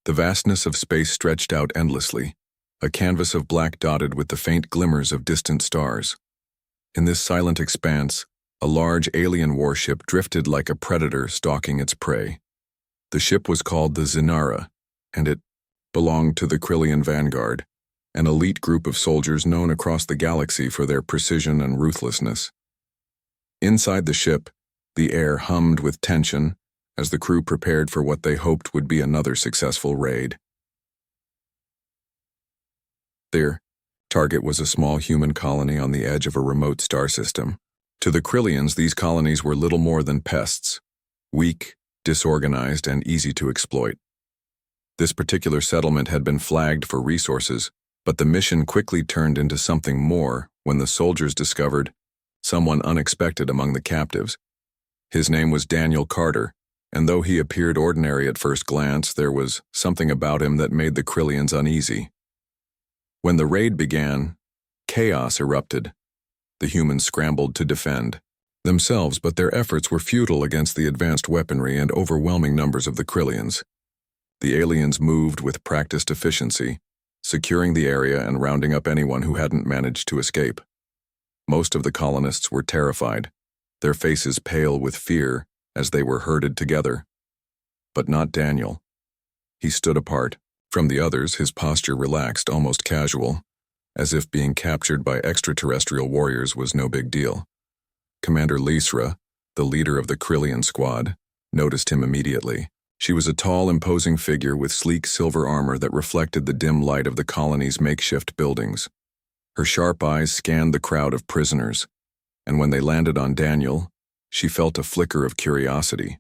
The vastness of space stretched out endlessly, a canvas of black dotted with the faint glimmers of distant stars. In this silent expanse, a large alien warship drifted like a predator stalking its prey. The ship was called the Zinara, and it belonged to the Krillian Vanguard, an elite group of soldiers known across the galaxy for their precision and ruthlessness. Inside the ship, the air hummed with tension as the crew prepared for what they hoped would be another successful raid. Their target was a small human colony on the edge of a remote star system. To the Krillians, these colonies were little more than pests, weak, disorganized, and easy to exploit. This particular settlement had been flagged for resources, but the mission quickly turned into something more when the soldiers discovered someone unexpected among the captives. His name was Daniel Carter, and though he appeared ordinary at first glance, there was something about him that made the Krillians uneasy. When the raid began, chaos erupted. The humans scrambled to defend themselves, but their efforts were futile against the advanced weaponry and overwhelming numbers of the Krillians. The aliens moved with practiced efficiency, securing the area and rounding up anyone who hadn't managed to escape. Most of the colonists were terrified, their faces pale with fear as they were herded together. But not Daniel. He stood apart. From the others, his posture relaxed, almost casual, as if being captured by extraterrestrial warriors was no big deal. Commander Lysra, the leader of the Krillian squad, noticed him immediately. She was a tall, imposing figure with sleek silver armor that reflected the dim light of the colony's makeshift buildings. Her sharp eyes scanned the crowd of prisoners, and when they landed on Daniel, she felt a flicker of curiosity.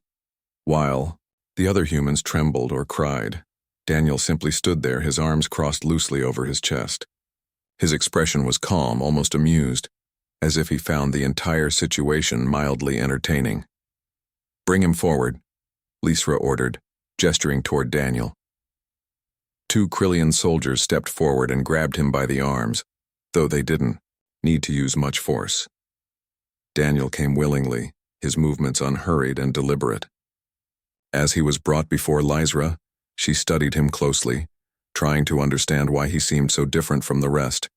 While the other humans trembled or cried, Daniel simply stood there, his arms crossed loosely over his chest. His expression was calm, almost amused, as if he found the entire situation mildly entertaining. "Bring him forward," Lysra ordered, gesturing toward Daniel. Two Krillian soldiers stepped forward and grabbed him by the arms, though they didn't need to use much force. Daniel came willingly, his movements unhurried and deliberate. As he was brought before Lysra, she studied him closely, trying to understand why he seemed so different from the rest.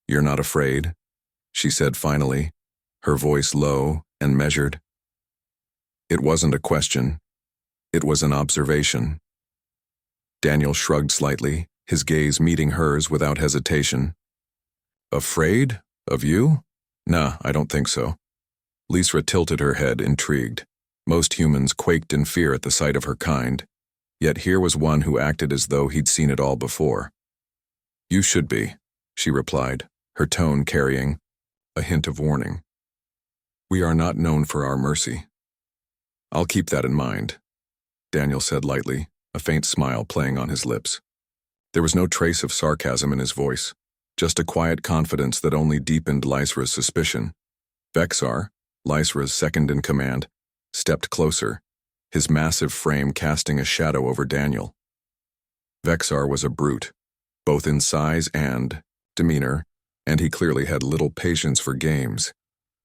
"You're not afraid?" she said finally, her voice low and measured. It wasn't a question. It was an observation. Daniel shrugged slightly, his gaze meeting hers without hesitation. "Afraid? Of you? Nah, I don't think so." Lysra tilted her head, intrigued. Most humans quaked in fear at the sight of her kind, yet here was one who acted as though he'd seen it all before. "You should be," she replied, her tone carrying a hint of warning. "We are not known for our mercy." "I'll keep that in mind," Daniel said lightly, a faint smile playing on his lips. There was no trace of sarcasm in his voice, just a quiet confidence that only deepened Lysra's suspicion. Vexar, Lysra's second-in-command, stepped closer, his massive frame casting a shadow over Daniel. Vexar was a brute, both in size and demeanor, and he clearly had little patience for games.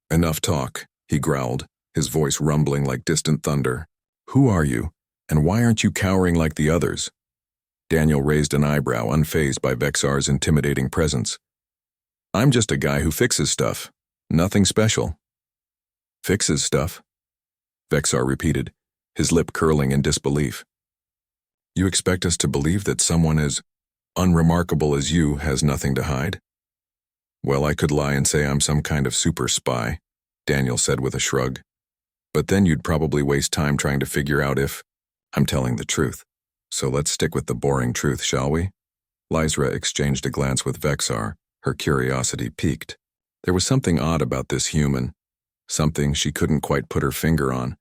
"Enough talk," he growled, his voice rumbling like distant thunder. "Who are you, and why aren't you cowering like the others?" Daniel raised an eyebrow, unfazed by Vexar's intimidating presence. "I'm just a guy who fixes stuff. Nothing special." "Fixes stuff?" Vexar repeated, his lip curling in disbelief. "You expect us to believe that someone as unremarkable as you has nothing to hide?" "Well, I could lie and say I'm some kind of super spy," Daniel said with a shrug. "But then you'd probably waste time trying to figure out if I'm telling the truth. So let's stick with the boring truth, shall we?" Lysra exchanged a glance with Vexar, her curiosity piqued. There was something odd about this human, something she couldn't quite put her finger on.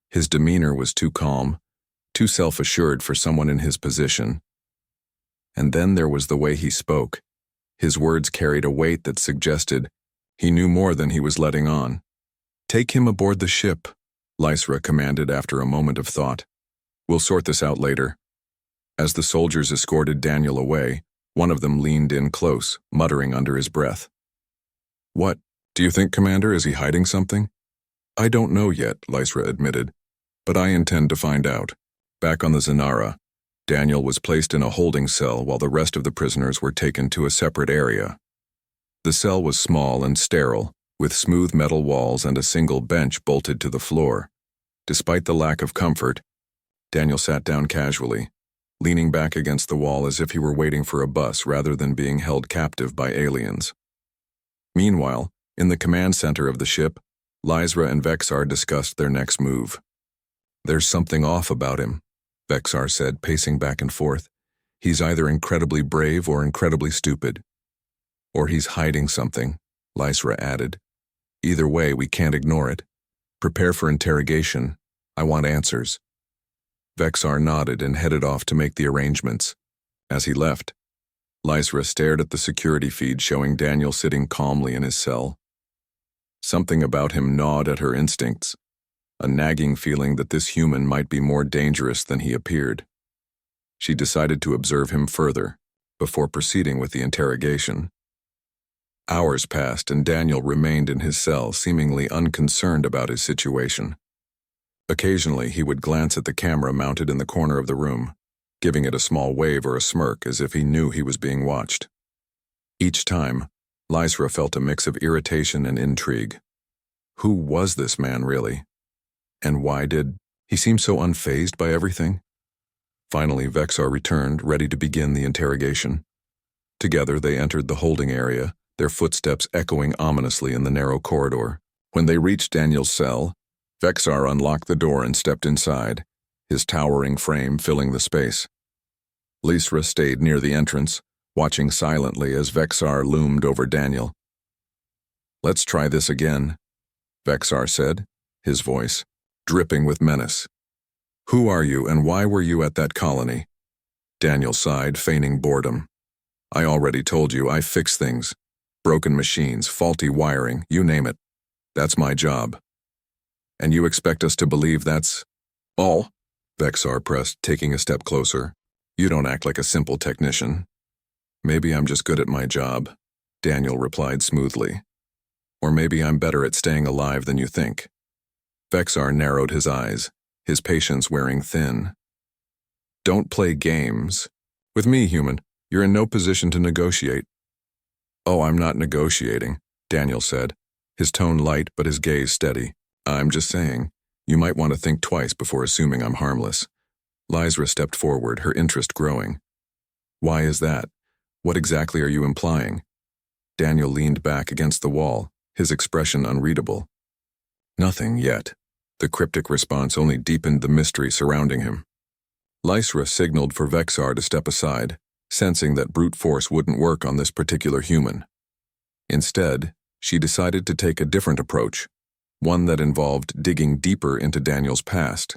His demeanor was too calm, too self-assured for someone in his position. And then there was the way he spoke. His words carried a weight that suggested he knew more than he was letting on. "Take him aboard the ship," Lysra commanded after a moment of thought. "We'll sort this out later." As the soldiers escorted Daniel away, one of them leaned in close, muttering under his breath. "What? Do you think, Commander, is he hiding something?" "I don't know yet," Lysra admitted, "but I intend to find out." Back on the Zinara, Daniel was placed in a holding cell while the rest of the prisoners were taken to a separate area. The cell was small and sterile, with smooth metal walls and a single bench bolted to the floor. Despite the lack of comfort, Daniel sat down casually, leaning back against the wall as if he were waiting for a bus rather than being held captive by aliens. Meanwhile, in the command center of the ship, Lysra and Vexar discussed their next move. "There's something off about him," Vexar said, pacing back and forth. "He's either incredibly brave or incredibly stupid. Or he's hiding something," Lysra added. "Either way, we can't ignore it. Prepare for interrogation. I want answers." Vexar nodded and headed off to make the arrangements. As he left, Lysra stared at the security feed showing Daniel sitting calmly in his cell. Something about him gnawed at her instincts, a nagging feeling that this human might be more dangerous than he appeared. She decided to observe him further, before proceeding with the interrogation. Hours passed and Daniel remained in his cell, seemingly unconcerned about his situation. Occasionally, he would glance at the camera mounted in the corner of the room, giving it a small wave or a smirk as if he knew he was being watched. Each time, Lysra felt a mix of irritation and intrigue. Who was this man, really? And why did he seem so unfazed by everything? Finally, Vexar returned, ready to begin the interrogation. Together, they entered the holding area, their footsteps echoing ominously in the narrow corridor. When they reached Daniel's cell, Vexar unlocked the door and stepped inside, his towering frame filling the space. Lysra stayed near the entrance, watching silently as Vexar loomed over Daniel. "Let's try this again," Vexar said, his voice dripping with menace. "Who are you and why were you at that colony?" Daniel sighed, feigning boredom. "I already told you, I fix things. Broken machines, faulty wiring, you name it. That's my job. And you expect us to believe that's all?" Vexar pressed, taking a step closer. "You don't act like a simple technician." "Maybe I'm just good at my job," Daniel replied smoothly. "Or maybe I'm better at staying alive than you think." Vexar narrowed his eyes, his patience wearing thin. "Don't play games. With me, human, you're in no position to negotiate." "Oh, I'm not negotiating," Daniel said, his tone light but his gaze steady. "I'm just saying, you might want to think twice before assuming I'm harmless." Lysra stepped forward, her interest growing. "Why is that? What exactly are you implying?" Daniel leaned back against the wall, his expression unreadable. "Nothing yet." The cryptic response only deepened the mystery surrounding him. Lysra signaled for Vexar to step aside, sensing that brute force wouldn't work on this particular human. Instead, she decided to take a different approach, one that involved digging deeper into Daniel's past.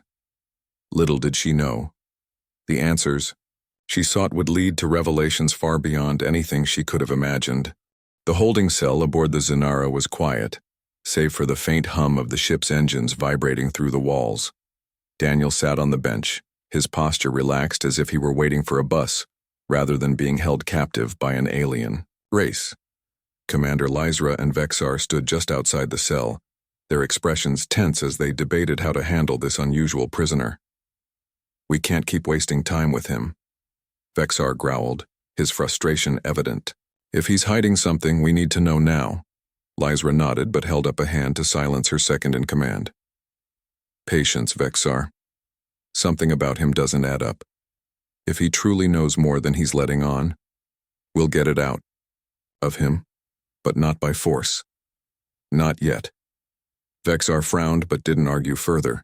Little did she know, the answers she sought would lead to revelations far beyond anything she could have imagined. The holding cell aboard the Zenara was quiet, save for the faint hum of the ship's engines vibrating through the walls. Daniel sat on the bench, his posture relaxed as if he were waiting for a bus, rather than being held captive by an alien race. Commander Lysra and Vexar stood just outside the cell, their expressions tense as they debated how to handle this unusual prisoner. "We can't keep wasting time with him," Vexar growled, his frustration evident. "If he's hiding something, we need to know now." Lysra nodded but held up a hand to silence her second-in-command. "Patience, Vexar. Something about him doesn't add up. If he truly knows more than he's letting on, we'll get it out of him, but not by force. Not yet." Vexar frowned but didn't argue further.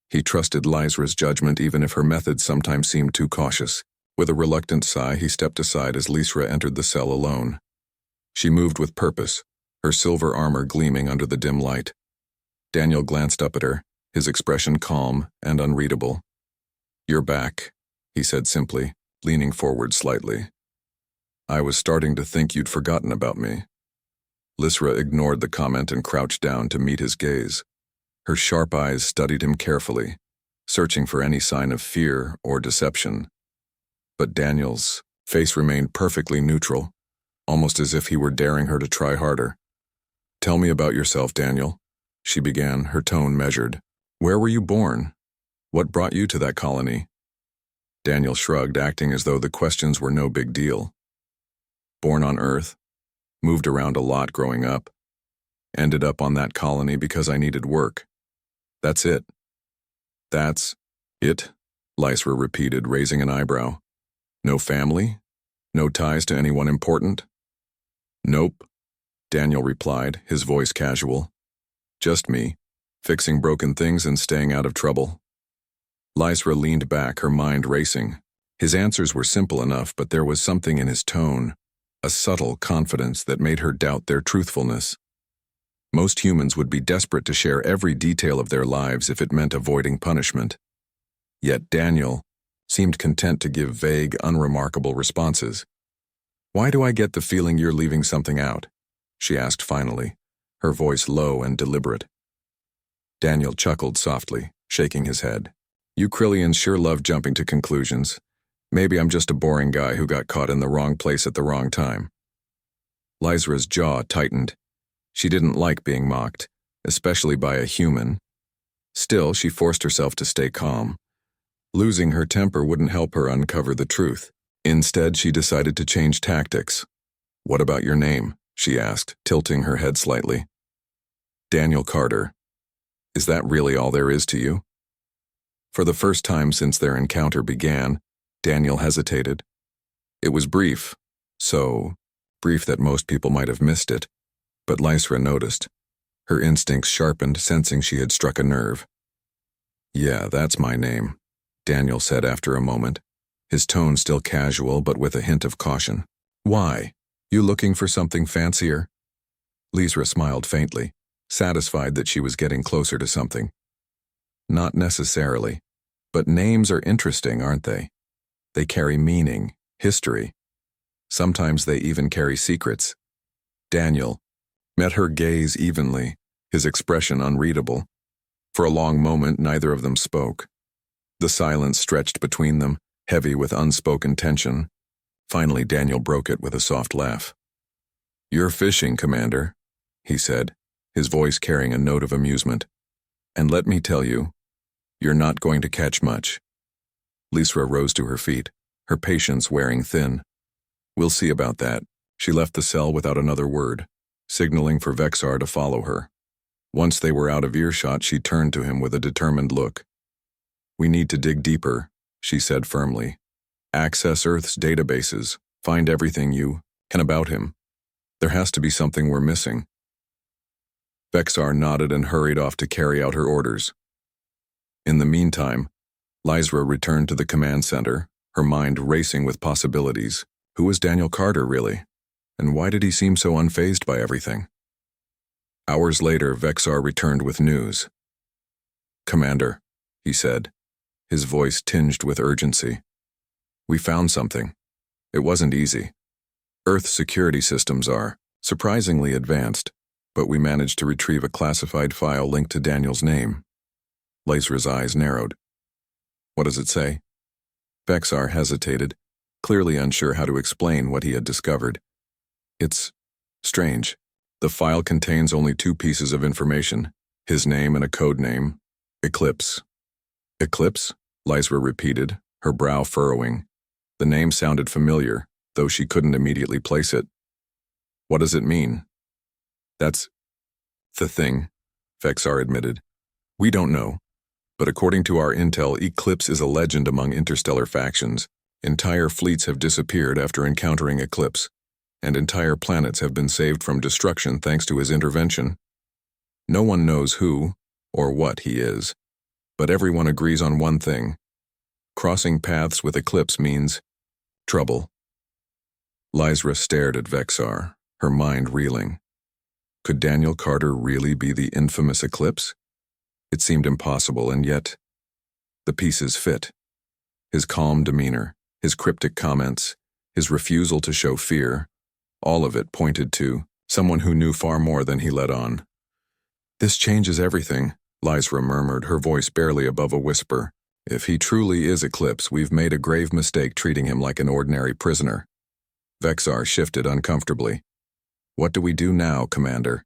He trusted Lysra's judgment even if her methods sometimes seemed too cautious. With a reluctant sigh, he stepped aside as Lysra entered the cell alone. She moved with purpose, her silver armor gleaming under the dim light. Daniel glanced up at her, his expression calm and unreadable. "You're back," he said simply, leaning forward slightly. "I was starting to think you'd forgotten about me." Lysra ignored the comment and crouched down to meet his gaze. Her sharp eyes studied him carefully, searching for any sign of fear or deception. But Daniel's face remained perfectly neutral, almost as if he were daring her to try harder. "Tell me about yourself, Daniel," she began, her tone measured. "Where were you born? What brought you to that colony?" Daniel shrugged, acting as though the questions were no big deal. Born on Earth, moved around a lot growing up, ended up on that colony because I needed work. That's it. That's it, Lysra repeated, raising an eyebrow. No family? No ties to anyone important? Nope, Daniel replied, his voice casual. Just me, fixing broken things and staying out of trouble. Lysra leaned back, her mind racing. His answers were simple enough, but there was something in his tone, a subtle confidence that made her doubt their truthfulness. Most humans would be desperate to share every detail of their lives if it meant avoiding punishment. Yet Daniel seemed content to give vague, unremarkable responses. Why do I get the feeling you're leaving something out? She asked finally, her voice low and deliberate. Daniel chuckled softly, shaking his head. You Krillians sure love jumping to conclusions. Maybe I'm just a boring guy who got caught in the wrong place at the wrong time. Lysra's jaw tightened. She didn't like being mocked, especially by a human. Still, she forced herself to stay calm. Losing her temper wouldn't help her uncover the truth. Instead, she decided to change tactics. What about your name? She asked, tilting her head slightly. Daniel Carter. Is that really all there is to you? For the first time since their encounter began, Daniel hesitated. It was brief, so brief that most people might have missed it, but Lysra noticed. Her instincts sharpened, sensing she had struck a nerve. Yeah, that's my name, Daniel said after a moment, his tone still casual but with a hint of caution. Why? You looking for something fancier? Lysra smiled faintly, satisfied that she was getting closer to something. Not necessarily, but names are interesting, aren't they? They carry meaning, history. Sometimes they even carry secrets. Daniel met her gaze evenly, his expression unreadable. For a long moment, neither of them spoke. The silence stretched between them, heavy with unspoken tension. Finally, Daniel broke it with a soft laugh. You're fishing, Commander, he said, his voice carrying a note of amusement. And let me tell you, you're not going to catch much. Lysra rose to her feet, her patience wearing thin. We'll see about that. She left the cell without another word, signaling for Vexar to follow her. Once they were out of earshot, she turned to him with a determined look. We need to dig deeper, she said firmly. Access Earth's databases, find everything you can about him. There has to be something we're missing. Vexar nodded and hurried off to carry out her orders. In the meantime, Lysra returned to the command center, her mind racing with possibilities. Who was Daniel Carter, really? And why did he seem so unfazed by everything? Hours later, Vexar returned with news. Commander, he said, his voice tinged with urgency. We found something. It wasn't easy. Earth's security systems are surprisingly advanced, but we managed to retrieve a classified file linked to Daniel's name. Lysra's eyes narrowed. What does it say? Vexar hesitated, clearly unsure how to explain what he had discovered. It's strange. The file contains only 2 pieces of information, his name and a code name, Eclipse. Eclipse? Lysra repeated, her brow furrowing. The name sounded familiar, though she couldn't immediately place it. What does it mean? That's the thing, Vexar admitted. We don't know, but according to our intel, Eclipse is a legend among interstellar factions. Entire fleets have disappeared after encountering Eclipse, and entire planets have been saved from destruction thanks to his intervention. No one knows who or what he is, but everyone agrees on one thing. Crossing paths with Eclipse means trouble. Lysra stared at Vexar, her mind reeling. Could Daniel Carter really be the infamous Eclipse? It seemed impossible, and yet the pieces fit. His calm demeanor, his cryptic comments, his refusal to show fear, all of it pointed to someone who knew far more than he let on. This changes everything, Lysra murmured, her voice barely above a whisper. If he truly is Eclipse, we've made a grave mistake treating him like an ordinary prisoner. Vexar shifted uncomfortably. What do we do now, Commander?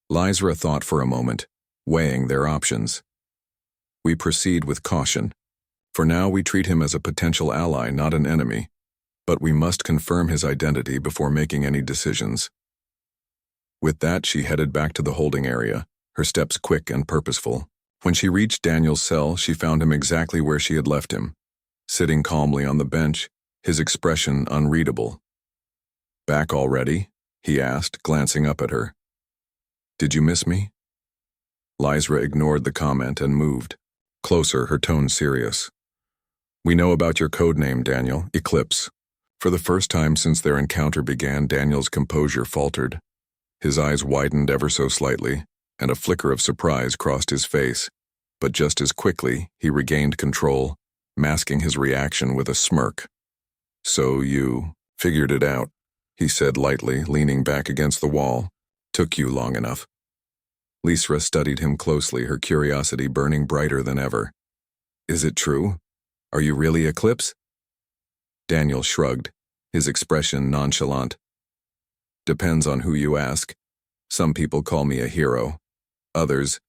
Lysra thought for a moment, weighing their options. We proceed with caution. For now, we treat him as a potential ally, not an enemy, but we must confirm his identity before making any decisions." With that, she headed back to the holding area, her steps quick and purposeful. When she reached Daniel's cell, she found him exactly where she had left him, sitting calmly on the bench, his expression unreadable. "Back already?" he asked, glancing up at her. "Did you miss me?" Lysra ignored the comment and moved. Closer, her tone serious. "We know about your codename, Daniel, Eclipse." For the first time since their encounter began, Daniel's composure faltered. His eyes widened ever so slightly, and a flicker of surprise crossed his face. But just as quickly, he regained control, masking his reaction with a smirk. "So you figured it out," he said lightly, leaning back against the wall. "Took you long enough." Lysra studied him closely, her curiosity burning brighter than ever. "Is it true? Are you really Eclipse?" Daniel shrugged, his expression nonchalant. "Depends on who you ask. Some people call me a hero. Others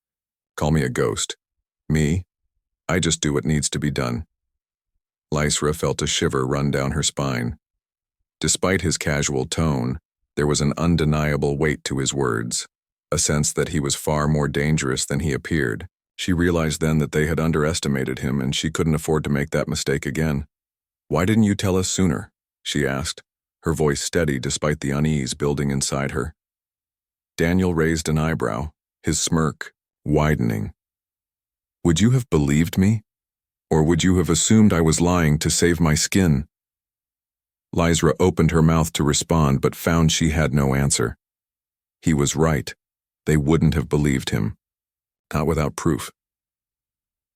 call me a ghost. Me? I just do what needs to be done." Lysra felt a shiver run down her spine. Despite his casual tone, there was an undeniable weight to his words, a sense that he was far more dangerous than he appeared. She realized then that they had underestimated him, and she couldn't afford to make that mistake again. "Why didn't you tell us sooner?" she asked, her voice steady despite the unease building inside her. Daniel raised an eyebrow, his smirk widening. "Would you have believed me? Or would you have assumed I was lying to save my skin?" Lysra opened her mouth to respond but found she had no answer. He was right. They wouldn't have believed him. Not without proof.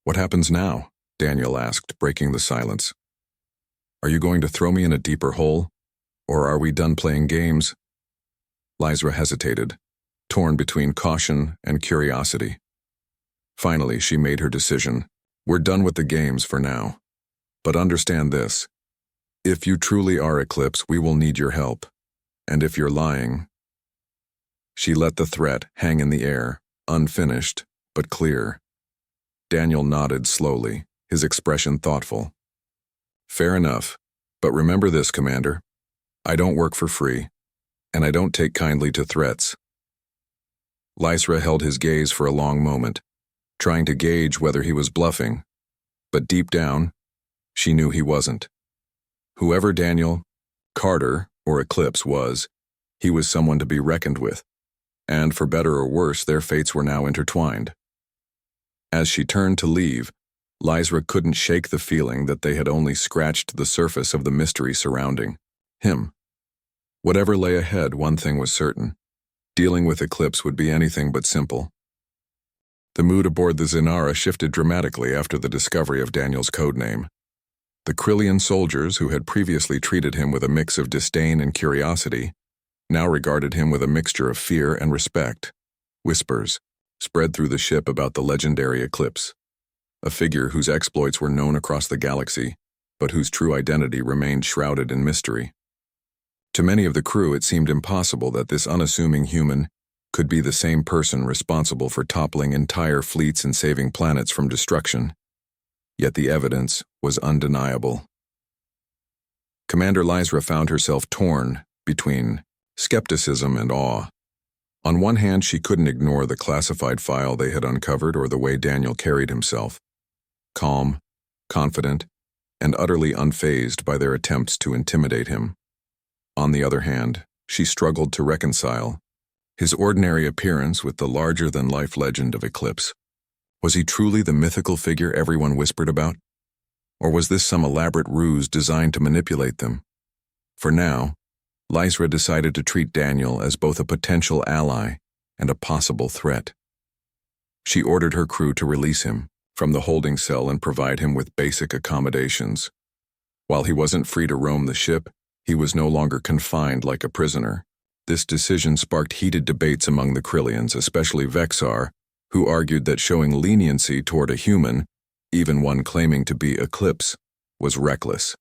"What happens now?" Daniel asked, breaking the silence. "Are you going to throw me in a deeper hole? Or are we done playing games?" Lysra hesitated, torn between caution and curiosity. Finally, she made her decision. "We're done with the games for now. But understand this. If you truly are Eclipse, we will need your help. And if you're lying..." She let the threat hang in the air, unfinished, but clear. Daniel nodded slowly, his expression thoughtful. "Fair enough. But remember this, Commander. I don't work for free, and I don't take kindly to threats." Lysra held his gaze for a long moment, trying to gauge whether he was bluffing. But deep down, she knew he wasn't. Whoever Daniel, Carter, or Eclipse was, he was someone to be reckoned with. And for better or worse, their fates were now intertwined. As she turned to leave, Lysra couldn't shake the feeling that they had only scratched the surface of the mystery surrounding him. Whatever lay ahead, one thing was certain. Dealing with Eclipse would be anything but simple. The mood aboard the Zinara shifted dramatically after the discovery of Daniel's codename. The Krillian soldiers, who had previously treated him with a mix of disdain and curiosity, now regarded him with a mixture of fear and respect. Whispers spread through the ship about the legendary Eclipse, a figure whose exploits were known across the galaxy, but whose true identity remained shrouded in mystery. To many of the crew, it seemed impossible that this unassuming human could be the same person responsible for toppling entire fleets and saving planets from destruction. Yet the evidence was undeniable. Commander Lysra found herself torn between skepticism and awe. On one hand, she couldn't ignore the classified file they had uncovered or the way Daniel carried himself. Calm, confident, and utterly unfazed by their attempts to intimidate him. On the other hand, she struggled to reconcile his ordinary appearance with the larger-than-life legend of Eclipse. Was he truly the mythical figure everyone whispered about? Or was this some elaborate ruse designed to manipulate them? For now, Lysra decided to treat Daniel as both a potential ally and a possible threat. She ordered her crew to release him from the holding cell and provide him with basic accommodations. While he wasn't free to roam the ship, he was no longer confined like a prisoner. This decision sparked heated debates among the Krillians, especially Vexar, who argued that showing leniency toward a human, even one claiming to be Eclipse, was reckless.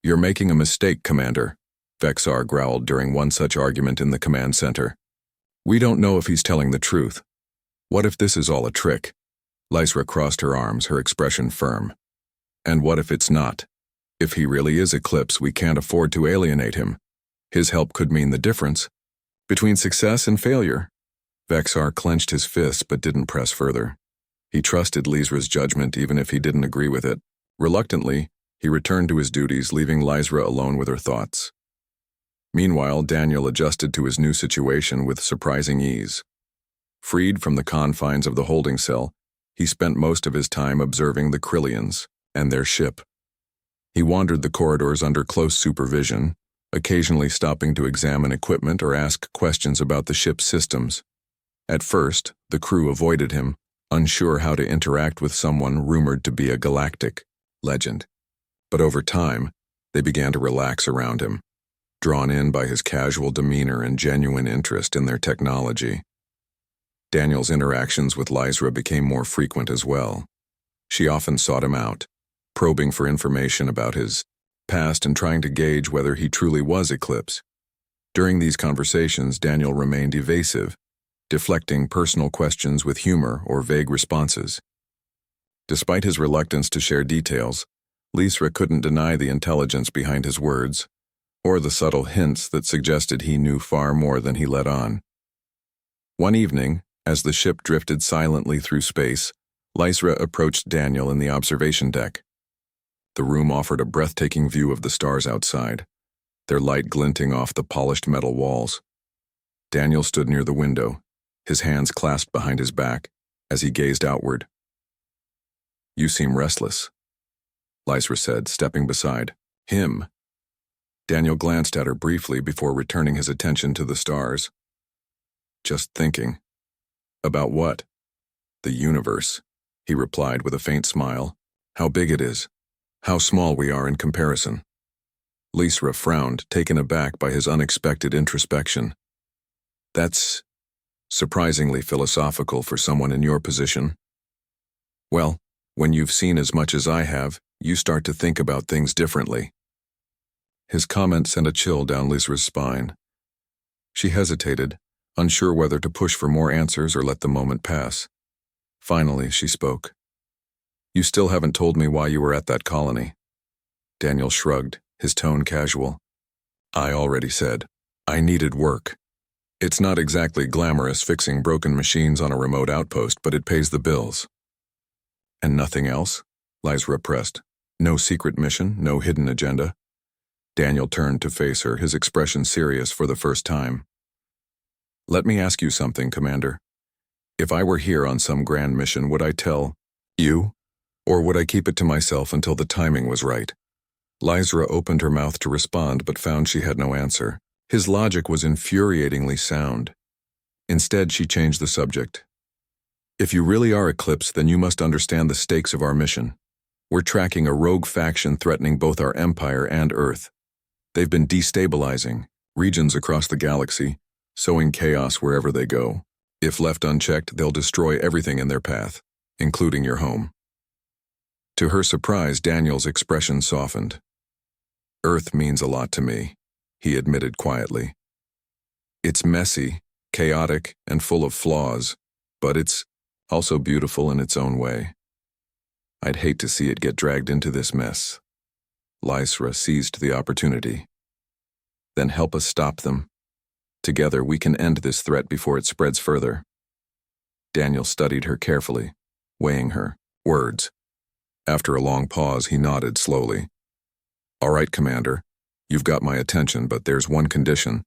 "You're making a mistake, Commander," Vexar growled during one such argument in the command center. "We don't know if he's telling the truth. What if this is all a trick?" Lysra crossed her arms, her expression firm. And what if it's not? If he really is Eclipse, we can't afford to alienate him. His help could mean the difference between success and failure. Vexar clenched his fists but didn't press further. He trusted Lysra's judgment even if he didn't agree with it. Reluctantly, he returned to his duties, leaving Lysra alone with her thoughts. Meanwhile, Daniel adjusted to his new situation with surprising ease. Freed from the confines of the holding cell, he spent most of his time observing the Krillians and their ship. He wandered the corridors under close supervision, occasionally stopping to examine equipment or ask questions about the ship's systems. At first, the crew avoided him, unsure how to interact with someone rumored to be a Galactic legend. But over time, they began to relax around him, drawn in by his casual demeanor and genuine interest in their technology. Daniel's interactions with Lysra became more frequent as well. She often sought him out, probing for information about his past and trying to gauge whether he truly was Eclipse. During these conversations, Daniel remained evasive, deflecting personal questions with humor or vague responses. Despite his reluctance to share details, Lysra couldn't deny the intelligence behind his words, or the subtle hints that suggested he knew far more than he let on. One evening, as the ship drifted silently through space, Lysra approached Daniel in the observation deck. The room offered a breathtaking view of the stars outside, their light glinting off the polished metal walls. Daniel stood near the window, his hands clasped behind his back, as he gazed outward. "You seem restless," Lysra said, stepping beside him. Daniel glanced at her briefly before returning his attention to the stars. "Just thinking." "About what?" "The universe," he replied with a faint smile. "How big it is. How small we are in comparison." Lysra frowned, taken aback by his unexpected introspection. "That's surprisingly philosophical for someone in your position." "Well, when you've seen as much as I have, you start to think about things differently." His comment sent a chill down Lysra's spine. She hesitated, unsure whether to push for more answers or let the moment pass. Finally, she spoke. "You still haven't told me why you were at that colony." Daniel shrugged, his tone casual. "I already said. I needed work. It's not exactly glamorous fixing broken machines on a remote outpost, but it pays the bills." "And nothing else?" Lysra pressed. "No secret mission, no hidden agenda?" Daniel turned to face her, his expression serious for the first time. "Let me ask you something, Commander. If I were here on some grand mission, would I tell you, or would I keep it to myself until the timing was right?" Lysra opened her mouth to respond but found she had no answer. His logic was infuriatingly sound. Instead, she changed the subject. "If you really are Eclipse, then you must understand the stakes of our mission. We're tracking a rogue faction threatening both our empire and Earth. They've been destabilizing regions across the galaxy, sowing chaos wherever they go. If left unchecked, they'll destroy everything in their path, including your home." To her surprise, Daniel's expression softened. "Earth means a lot to me," he admitted quietly. "It's messy, chaotic, and full of flaws, but it's also beautiful in its own way. I'd hate to see it get dragged into this mess." Lysra seized the opportunity. "Then help us stop them. Together we can end this threat before it spreads further." Daniel studied her carefully, weighing her words. After a long pause, he nodded slowly. "All right, Commander. You've got my attention, but there's one condition."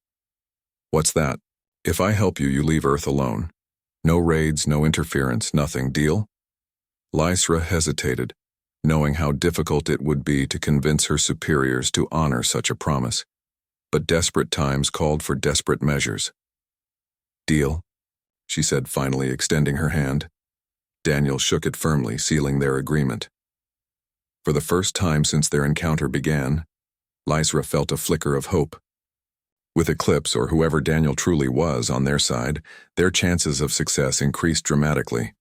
"What's that?" "If I help you, you leave Earth alone. No raids, no interference, nothing. Deal?" Lysra hesitated, knowing how difficult it would be to convince her superiors to honor such a promise. But desperate times called for desperate measures. "Deal," she said, finally extending her hand. Daniel shook it firmly, sealing their agreement. For the first time since their encounter began, Lysra felt a flicker of hope. With Eclipse, or whoever Daniel truly was, on their side, their chances of success increased dramatically.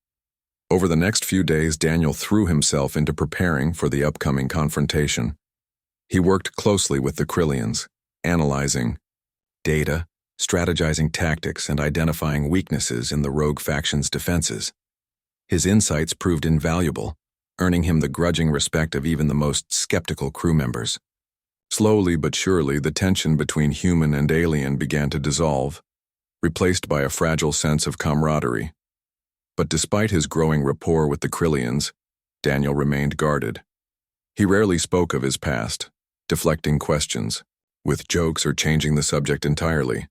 Over the next few days, Daniel threw himself into preparing for the upcoming confrontation. He worked closely with the Krillians, analyzing data, strategizing tactics, and identifying weaknesses in the rogue faction's defenses. His insights proved invaluable, earning him the grudging respect of even the most skeptical crew members. Slowly but surely, the tension between human and alien began to dissolve, replaced by a fragile sense of camaraderie. But despite his growing rapport with the Krillians, Daniel remained guarded. He rarely spoke of his past, deflecting questions, with jokes or changing the subject entirely.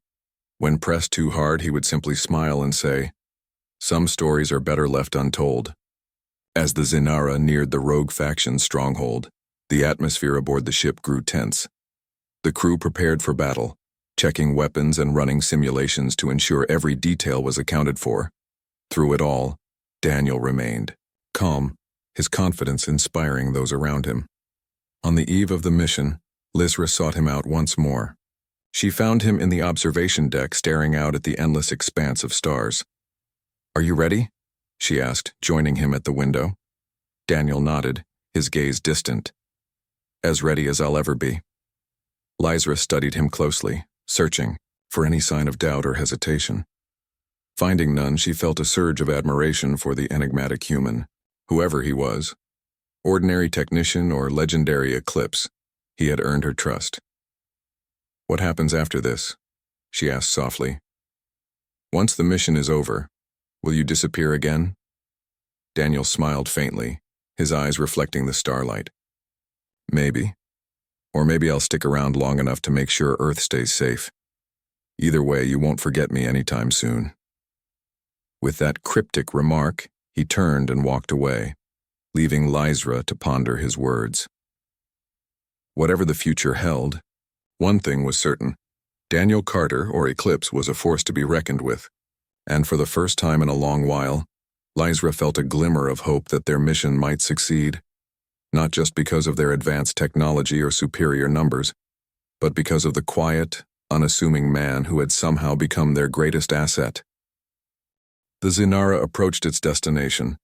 When pressed too hard, he would simply smile and say, "Some stories are better left untold." As the Zinara neared the rogue faction's stronghold, the atmosphere aboard the ship grew tense. The crew prepared for battle, checking weapons and running simulations to ensure every detail was accounted for. Through it all, Daniel remained calm, his confidence inspiring those around him. On the eve of the mission, Lysra sought him out once more. She found him in the observation deck staring out at the endless expanse of stars. "Are you ready?" she asked, joining him at the window. Daniel nodded, his gaze distant. "As ready as I'll ever be." Lysra studied him closely, searching for any sign of doubt or hesitation. Finding none, she felt a surge of admiration for the enigmatic human, whoever he was. Ordinary technician or legendary eclipse, he had earned her trust. "What happens after this?" she asked softly. "Once the mission is over, will you disappear again?" Daniel smiled faintly, his eyes reflecting the starlight. "Maybe. Or maybe I'll stick around long enough to make sure Earth stays safe. Either way, you won't forget me anytime soon." With that cryptic remark, he turned and walked away, leaving Lysra to ponder his words. Whatever the future held, one thing was certain: Daniel Carter, or Eclipse, was a force to be reckoned with, and for the first time in a long while, Lysra felt a glimmer of hope that their mission might succeed, not just because of their advanced technology or superior numbers, but because of the quiet, unassuming man who had somehow become their greatest asset. The Zinara approached its destination,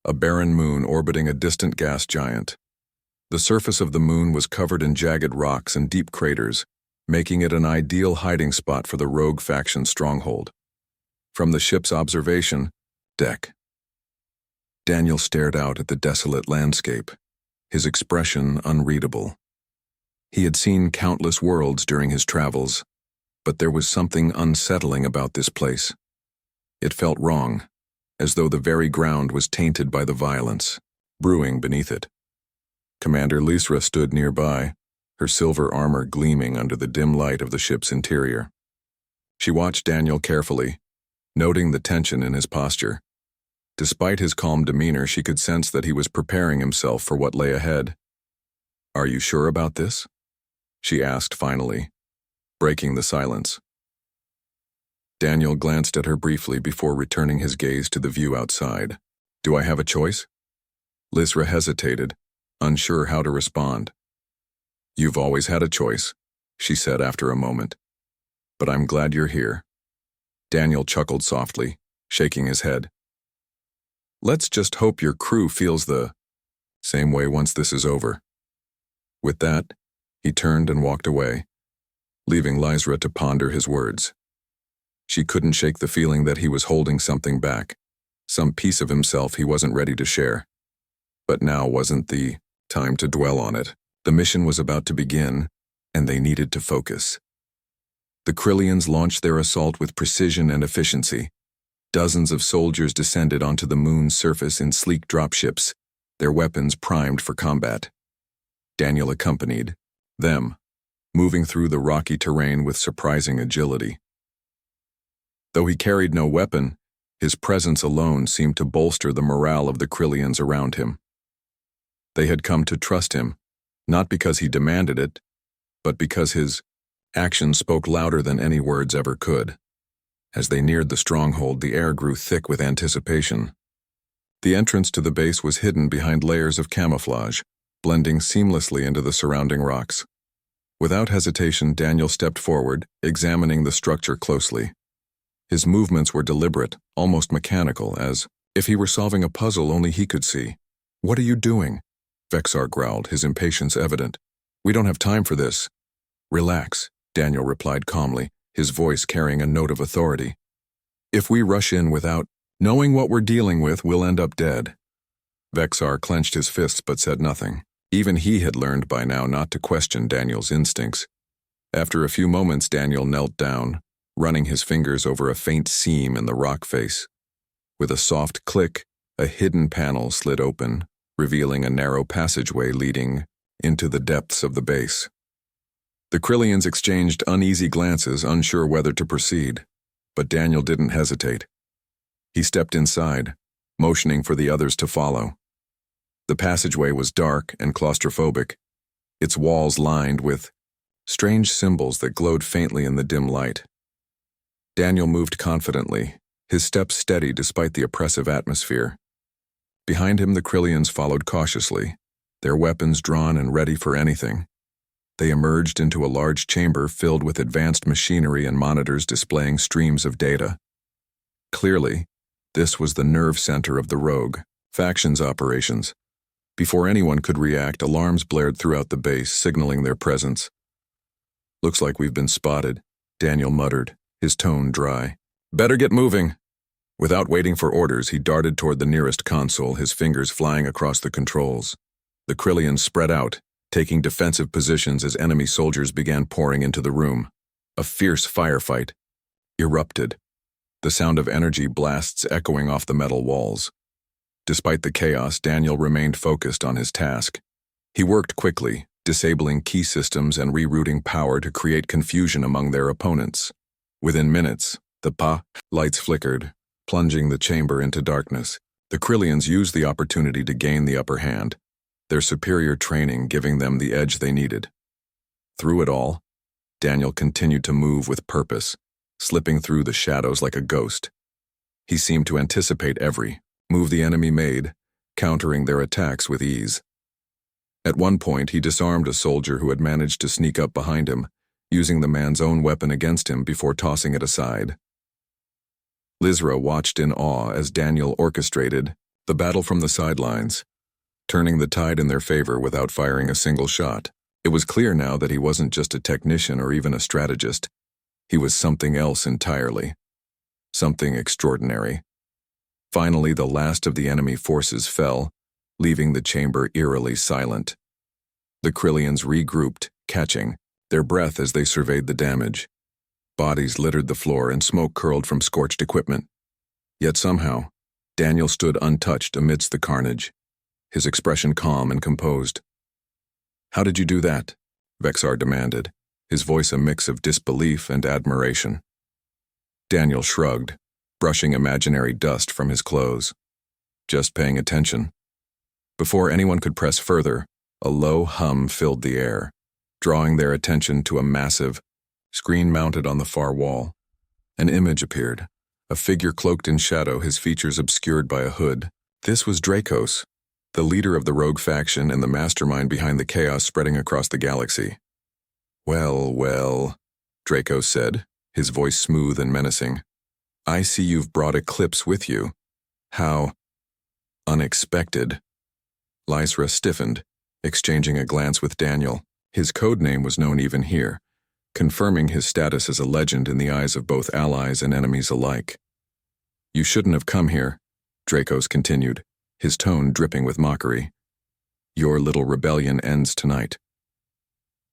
a barren moon orbiting a distant gas giant. The surface of the moon was covered in jagged rocks and deep craters, making it an ideal hiding spot for the rogue faction stronghold. From the ship's observation deck, Daniel stared out at the desolate landscape, his expression unreadable. He had seen countless worlds during his travels, but there was something unsettling about this place. It felt wrong, as though the very ground was tainted by the violence brewing beneath it. Commander Lysra stood nearby, her silver armor gleaming under the dim light of the ship's interior. She watched Daniel carefully, noting the tension in his posture. Despite his calm demeanor, she could sense that he was preparing himself for what lay ahead. "Are you sure about this?" she asked finally, breaking the silence. Daniel glanced at her briefly before returning his gaze to the view outside. "Do I have a choice?" Lysra hesitated, unsure how to respond. "You've always had a choice," she said after a moment. "But I'm glad you're here." Daniel chuckled softly, shaking his head. "Let's just hope your crew feels the same way once this is over." With that, he turned and walked away, leaving Lysra to ponder his words. She couldn't shake the feeling that he was holding something back, some piece of himself he wasn't ready to share. But now wasn't the time to dwell on it. The mission was about to begin, and they needed to focus. The Krillians launched their assault with precision and efficiency. Dozens of soldiers descended onto the moon's surface in sleek dropships, their weapons primed for combat. Daniel accompanied them, moving through the rocky terrain with surprising agility. Though he carried no weapon, his presence alone seemed to bolster the morale of the Krillians around him. They had come to trust him, not because he demanded it, but because his actions spoke louder than any words ever could. As they neared the stronghold, the air grew thick with anticipation. The entrance to the base was hidden behind layers of camouflage, blending seamlessly into the surrounding rocks. Without hesitation, Daniel stepped forward, examining the structure closely. His movements were deliberate, almost mechanical, as if he were solving a puzzle only he could see. "What are you doing?" Vexar growled, his impatience evident. "We don't have time for this." "Relax," Daniel replied calmly, his voice carrying a note of authority. "If we rush in without knowing what we're dealing with, we'll end up dead." Vexar clenched his fists but said nothing. Even he had learned by now not to question Daniel's instincts. After a few moments, Daniel knelt down, running his fingers over a faint seam in the rock face. With a soft click, a hidden panel slid open, revealing a narrow passageway leading into the depths of the base. The Krillians exchanged uneasy glances, unsure whether to proceed, but Daniel didn't hesitate. He stepped inside, motioning for the others to follow. The passageway was dark and claustrophobic, its walls lined with strange symbols that glowed faintly in the dim light. Daniel moved confidently, his steps steady despite the oppressive atmosphere. Behind him, the Krillians followed cautiously, their weapons drawn and ready for anything. They emerged into a large chamber filled with advanced machinery and monitors displaying streams of data. Clearly, this was the nerve center of the Rogue faction's operations. Before anyone could react, alarms blared throughout the base, signaling their presence. "Looks like we've been spotted," Daniel muttered, his tone dry. "Better get moving." Without waiting for orders, he darted toward the nearest console, his fingers flying across the controls. The Krillians spread out, taking defensive positions as enemy soldiers began pouring into the room. A fierce firefight erupted, the sound of energy blasts echoing off the metal walls. Despite the chaos, Daniel remained focused on his task. He worked quickly, disabling key systems and rerouting power to create confusion among their opponents. Within minutes, the lights flickered, plunging the chamber into darkness. The Krillians used the opportunity to gain the upper hand, their superior training giving them the edge they needed. Through it all, Daniel continued to move with purpose, slipping through the shadows like a ghost. He seemed to anticipate every move the enemy made, countering their attacks with ease. At one point, he disarmed a soldier who had managed to sneak up behind him, using the man's own weapon against him before tossing it aside. Lizra watched in awe as Daniel orchestrated the battle from the sidelines, turning the tide in their favor without firing a single shot. It was clear now that he wasn't just a technician or even a strategist. He was something else entirely. Something extraordinary. Finally, the last of the enemy forces fell, leaving the chamber eerily silent. The Krillians regrouped, catching their breath as they surveyed the damage. Bodies littered the floor and smoke curled from scorched equipment. Yet somehow, Daniel stood untouched amidst the carnage, his expression calm and composed. "How did you do that?" Vexar demanded, his voice a mix of disbelief and admiration. Daniel shrugged, brushing imaginary dust from his clothes. "Just paying attention." Before anyone could press further, a low hum filled the air, drawing their attention to a massive screen mounted on the far wall. An image appeared, a figure cloaked in shadow, his features obscured by a hood. This was Dracos, the leader of the Rogue faction and the mastermind behind the chaos spreading across the galaxy. Well, Dracos said, his voice smooth and menacing. "I see you've brought Eclipse with you. How unexpected." Lysra stiffened, exchanging a glance with Daniel. His codename was known even here, confirming his status as a legend in the eyes of both allies and enemies alike. "You shouldn't have come here," Dracos continued, his tone dripping with mockery. "Your little rebellion ends tonight."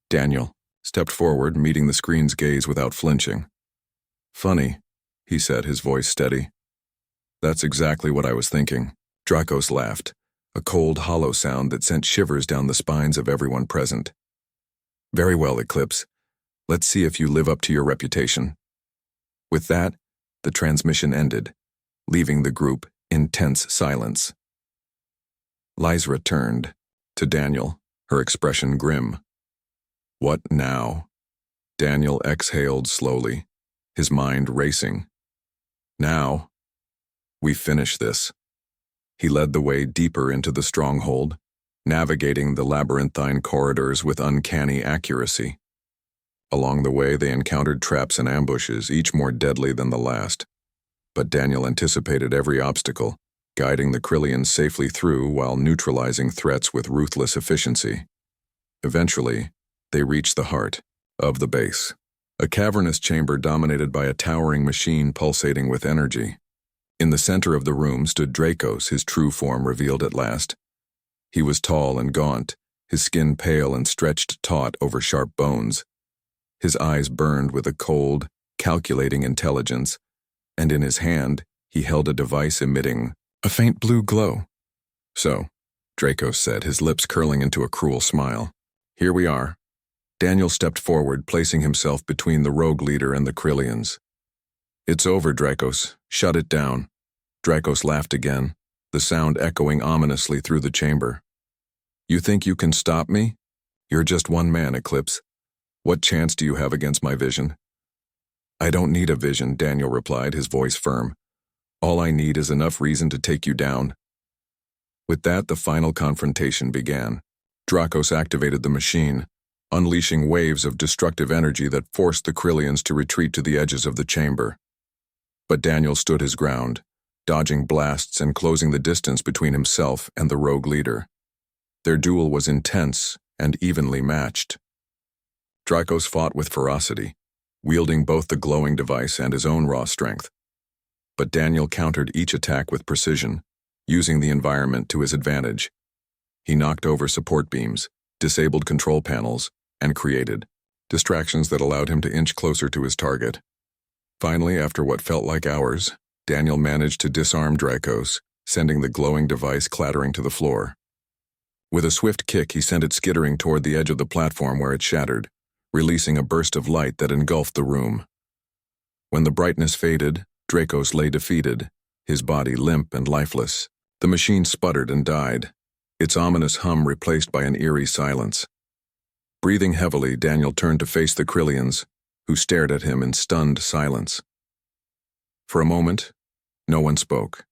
Daniel stepped forward, meeting the screen's gaze without flinching. "Funny," he said, his voice steady. "That's exactly what I was thinking." Dracos laughed, a cold, hollow sound that sent shivers down the spines of everyone present. "Very well, Eclipse. Let's see if you live up to your reputation." With that, the transmission ended, leaving the group in tense silence. Lysra turned to Daniel, her expression grim. "What now?" Daniel exhaled slowly, his mind racing. "Now, we finish this." He led the way deeper into the stronghold, navigating the labyrinthine corridors with uncanny accuracy. Along the way, they encountered traps and ambushes, each more deadly than the last. But Daniel anticipated every obstacle, guiding the Krillians safely through while neutralizing threats with ruthless efficiency. Eventually, they reached the heart of the base, a cavernous chamber dominated by a towering machine pulsating with energy. In the center of the room stood Dracos, his true form revealed at last. He was tall and gaunt, his skin pale and stretched taut over sharp bones. His eyes burned with a cold, calculating intelligence, and in his hand he held a device emitting a faint blue glow. "So," Dracos said, his lips curling into a cruel smile. "Here we are." Daniel stepped forward, placing himself between the rogue leader and the Krillians. "It's over, Dracos. Shut it down." Dracos laughed again, the sound echoing ominously through the chamber. "You think you can stop me? You're just one man, Eclipse. What chance do you have against my vision?" "I don't need a vision," Daniel replied, his voice firm. "All I need is enough reason to take you down." With that, the final confrontation began. Dracos activated the machine, unleashing waves of destructive energy that forced the Krillians to retreat to the edges of the chamber. But Daniel stood his ground, dodging blasts and closing the distance between himself and the rogue leader. Their duel was intense and evenly matched. Dracos fought with ferocity, wielding both the glowing device and his own raw strength. But Daniel countered each attack with precision, using the environment to his advantage. He knocked over support beams, disabled control panels, and created distractions that allowed him to inch closer to his target. Finally, after what felt like hours, Daniel managed to disarm Dracos, sending the glowing device clattering to the floor. With a swift kick, he sent it skittering toward the edge of the platform where it shattered, releasing a burst of light that engulfed the room. When the brightness faded, Dracos lay defeated, his body limp and lifeless. The machine sputtered and died, its ominous hum replaced by an eerie silence. Breathing heavily, Daniel turned to face the Krillians, who stared at him in stunned silence. For a moment, no one spoke.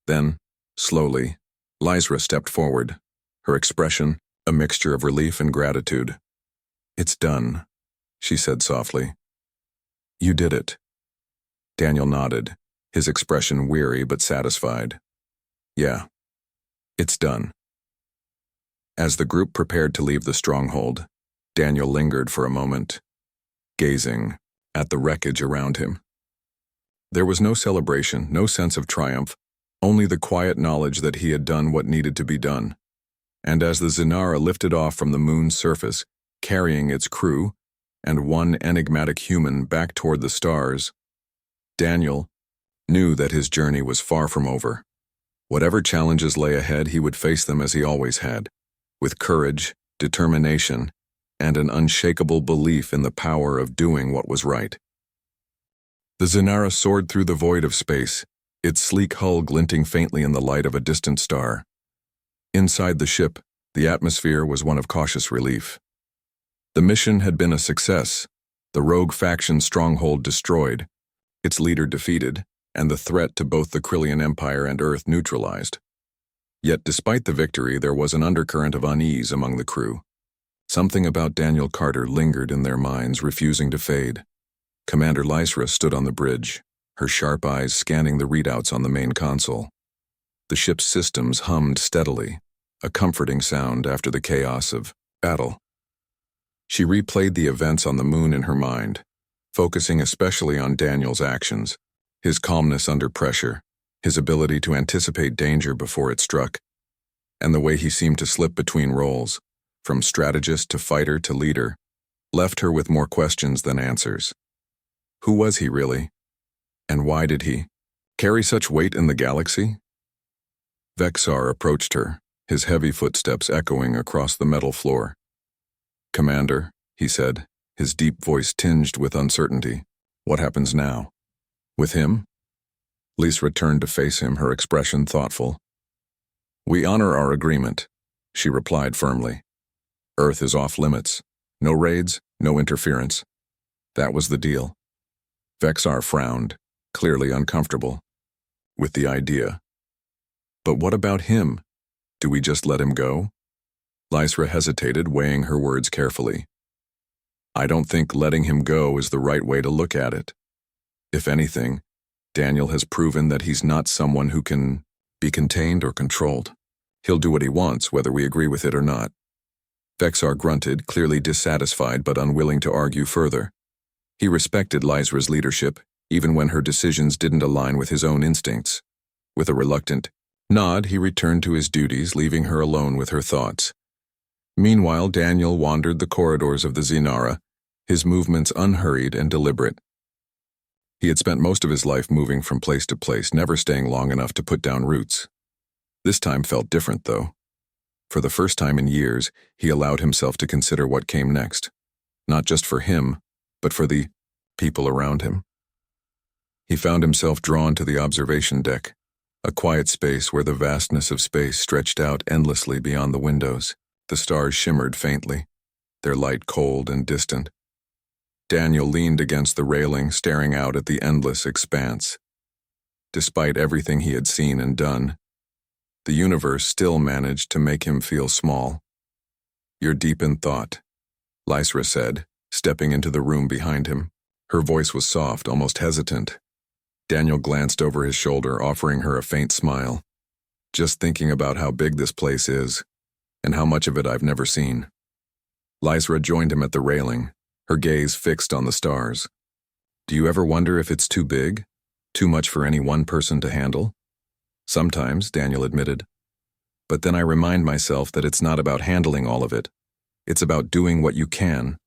Then, slowly, Lysra stepped forward, her expression a mixture of relief and gratitude. "It's done," she said softly. "You did it." Daniel nodded, his expression weary but satisfied. "Yeah, it's done." As the group prepared to leave the stronghold, Daniel lingered for a moment, gazing at the wreckage around him. There was no celebration, no sense of triumph, only the quiet knowledge that he had done what needed to be done. And as the Zenara lifted off from the moon's surface, carrying its crew and one enigmatic human back toward the stars, Daniel knew that his journey was far from over. Whatever challenges lay ahead, he would face them as he always had, with courage, determination, and an unshakable belief in the power of doing what was right. The Zenara soared through the void of space, its sleek hull glinting faintly in the light of a distant star. Inside the ship, the atmosphere was one of cautious relief. The mission had been a success, the rogue faction's stronghold destroyed, its leader defeated, and the threat to both the Krillian Empire and Earth neutralized. Yet despite the victory, there was an undercurrent of unease among the crew. Something about Daniel Carter lingered in their minds, refusing to fade. Commander Lysra stood on the bridge, her sharp eyes scanning the readouts on the main console. The ship's systems hummed steadily, a comforting sound after the chaos of battle. She replayed the events on the moon in her mind, focusing especially on Daniel's actions, his calmness under pressure, his ability to anticipate danger before it struck, and the way he seemed to slip between roles, from strategist to fighter to leader, left her with more questions than answers. Who was he really? And why did he carry such weight in the galaxy? Vexar approached her, his heavy footsteps echoing across the metal floor. "Commander," he said, his deep voice tinged with uncertainty. "What happens now?" "With him?" Lysra turned to face him, her expression thoughtful. "We honor our agreement," she replied firmly. "Earth is off limits. No raids, no interference. That was the deal." Vexar frowned, clearly uncomfortable with the idea. "But what about him? Do we just let him go?" Lysra hesitated, weighing her words carefully. "I don't think letting him go is the right way to look at it. If anything, Daniel has proven that he's not someone who can be contained or controlled. He'll do what he wants, whether we agree with it or not." Vexar grunted, clearly dissatisfied but unwilling to argue further. He respected Lysra's leadership, even when her decisions didn't align with his own instincts. With a reluctant nod, he returned to his duties, leaving her alone with her thoughts. Meanwhile, Daniel wandered the corridors of the Zinara, his movements unhurried and deliberate. He had spent most of his life moving from place to place, never staying long enough to put down roots. This time felt different, though. For the first time in years, he allowed himself to consider what came next, not just for him, but for the people around him. He found himself drawn to the observation deck, a quiet space where the vastness of space stretched out endlessly beyond the windows. The stars shimmered faintly, their light cold and distant. Daniel leaned against the railing, staring out at the endless expanse. Despite everything he had seen and done, the universe still managed to make him feel small. "You're deep in thought," Lysra said, stepping into the room behind him. Her voice was soft, almost hesitant. Daniel glanced over his shoulder, offering her a faint smile. "Just thinking about how big this place is, and how much of it I've never seen." Lysra joined him at the railing, her gaze fixed on the stars. "Do you ever wonder if it's too big? Too much for any one person to handle?" "Sometimes," Daniel admitted. "But then I remind myself that it's not about handling all of it. It's about doing what you can,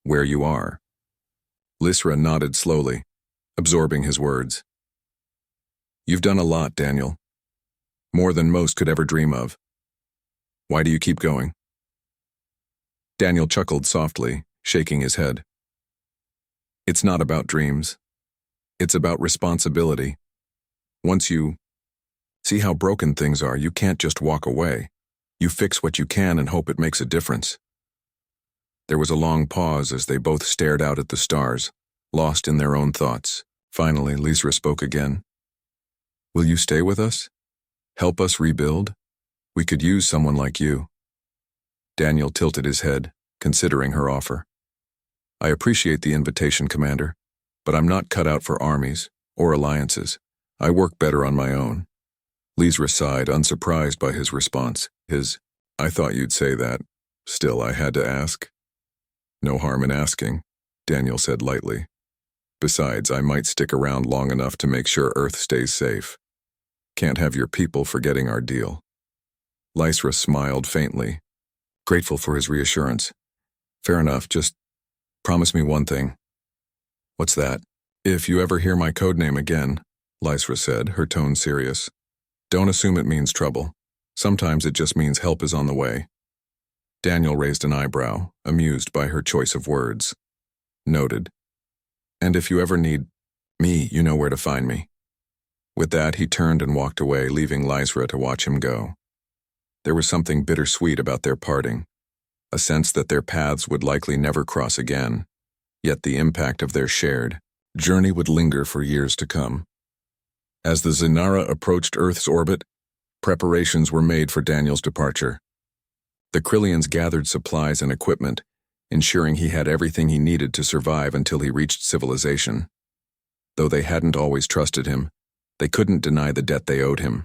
where you are." Lysra nodded slowly, absorbing his words. "You've done a lot, Daniel. More than most could ever dream of. Why do you keep going?" Daniel chuckled softly, shaking his head. "It's not about dreams. It's about responsibility. Once you see how broken things are, you can't just walk away. You fix what you can and hope it makes a difference." There was a long pause as they both stared out at the stars, lost in their own thoughts. Finally, Lysra spoke again. "Will you stay with us? Help us rebuild? We could use someone like you." Daniel tilted his head, considering her offer. "I appreciate the invitation, Commander, but I'm not cut out for armies or alliances. I work better on my own." Lysra sighed, unsurprised by his response. "I thought you'd say that. Still, I had to ask." "No harm in asking," Daniel said lightly. "Besides, I might stick around long enough to make sure Earth stays safe. Can't have your people forgetting our deal." Lysra smiled faintly, grateful for his reassurance. "Fair enough, just promise me one thing." "What's that?" "If you ever hear my codename again," Lysra said, her tone serious, "don't assume it means trouble. Sometimes it just means help is on the way." Daniel raised an eyebrow, amused by her choice of words. "Noted. And if you ever need me, you know where to find me." With that, he turned and walked away, leaving Lysra to watch him go. There was something bittersweet about their parting, a sense that their paths would likely never cross again, yet the impact of their shared journey would linger for years to come. As the Zinara approached Earth's orbit, preparations were made for Daniel's departure. The Krillians gathered supplies and equipment, ensuring he had everything he needed to survive until he reached civilization. Though they hadn't always trusted him, they couldn't deny the debt they owed him.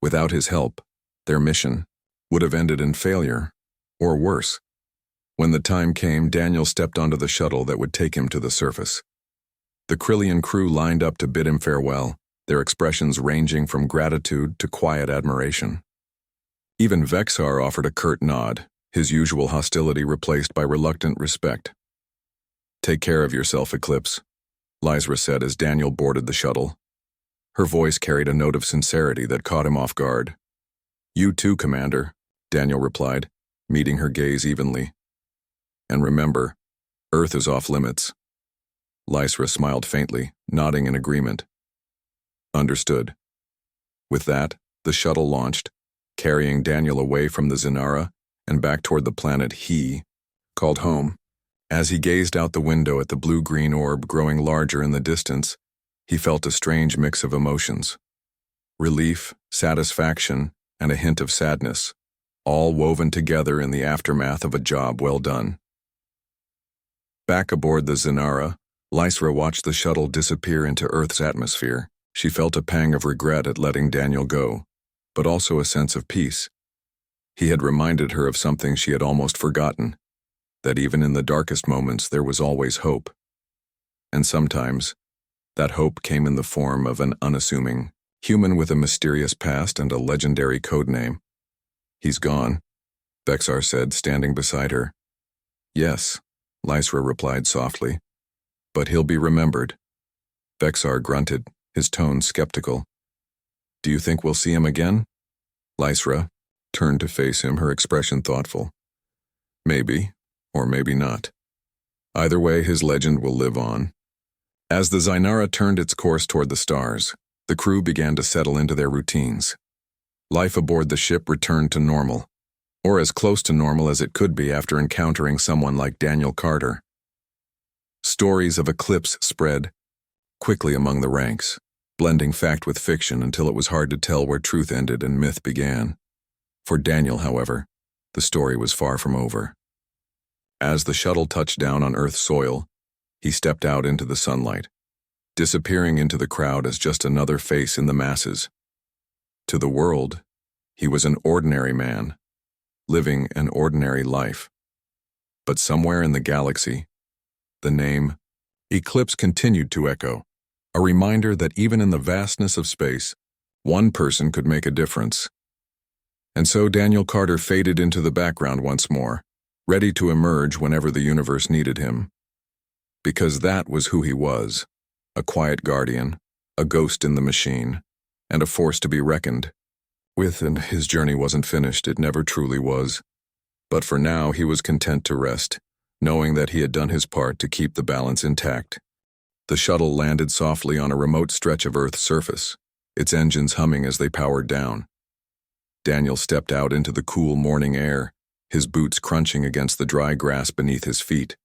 Without his help, their mission would have ended in failure, or worse. When the time came, Daniel stepped onto the shuttle that would take him to the surface. The Krillian crew lined up to bid him farewell, their expressions ranging from gratitude to quiet admiration. Even Vexar offered a curt nod, his usual hostility replaced by reluctant respect. "Take care of yourself, Eclipse," Lysra said as Daniel boarded the shuttle. Her voice carried a note of sincerity that caught him off guard. "You too, Commander," Daniel replied, meeting her gaze evenly. "And remember, Earth is off limits." Lysra smiled faintly, nodding in agreement. "Understood." With that, the shuttle launched, carrying Daniel away from the Zinara and back toward the planet he called home. As he gazed out the window at the blue-green orb growing larger in the distance, he felt a strange mix of emotions. Relief, satisfaction, and a hint of sadness, all woven together in the aftermath of a job well done. Back aboard the Zinara, Lysra watched the shuttle disappear into Earth's atmosphere. She felt a pang of regret at letting Daniel go, but also a sense of peace. He had reminded her of something she had almost forgotten, that even in the darkest moments there was always hope. And sometimes, That hope came in the form of an unassuming human with a mysterious past and a legendary codename. "He's gone," Bexar said, standing beside her. "Yes," Lysra replied softly, "but he'll be remembered." Bexar grunted, his tone skeptical. "Do you think we'll see him again?" Lysra turned to face him, her expression thoughtful. "Maybe, or maybe not. Either way, his legend will live on." As the Zainara turned its course toward the stars, the crew began to settle into their routines. Life aboard the ship returned to normal, or as close to normal as it could be after encountering someone like Daniel Carter. Stories of eclipse spread quickly among the ranks, blending fact with fiction until it was hard to tell where truth ended and myth began. For Daniel, however, the story was far from over. As the shuttle touched down on Earth's soil, he stepped out into the sunlight, disappearing into the crowd as just another face in the masses. To the world, he was an ordinary man, living an ordinary life. But somewhere in the galaxy, the name Eclipse continued to echo, a reminder that even in the vastness of space, one person could make a difference. And so Daniel Carter faded into the background once more, ready to emerge whenever the universe needed him. Because that was who he was, a quiet guardian, a ghost in the machine, and a force to be reckoned with. And his journey wasn't finished, it never truly was. But for now he was content to rest, knowing that he had done his part to keep the balance intact. The shuttle landed softly on a remote stretch of Earth's surface, its engines humming as they powered down. Daniel stepped out into the cool morning air, his boots crunching against the dry grass beneath his feet.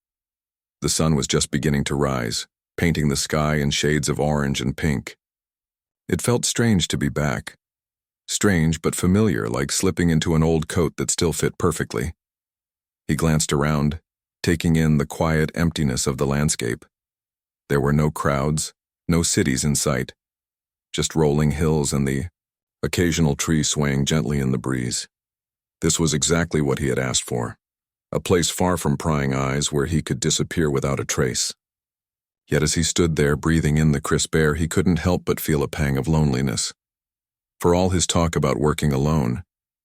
The sun was just beginning to rise, painting the sky in shades of orange and pink. It felt strange to be back. Strange but familiar, like slipping into an old coat that still fit perfectly. He glanced around, taking in the quiet emptiness of the landscape. There were no crowds, no cities in sight, just rolling hills and the occasional tree swaying gently in the breeze. This was exactly what he had asked for. A place far from prying eyes where he could disappear without a trace. Yet as he stood there breathing in the crisp air, he couldn't help but feel a pang of loneliness. For all his talk about working alone,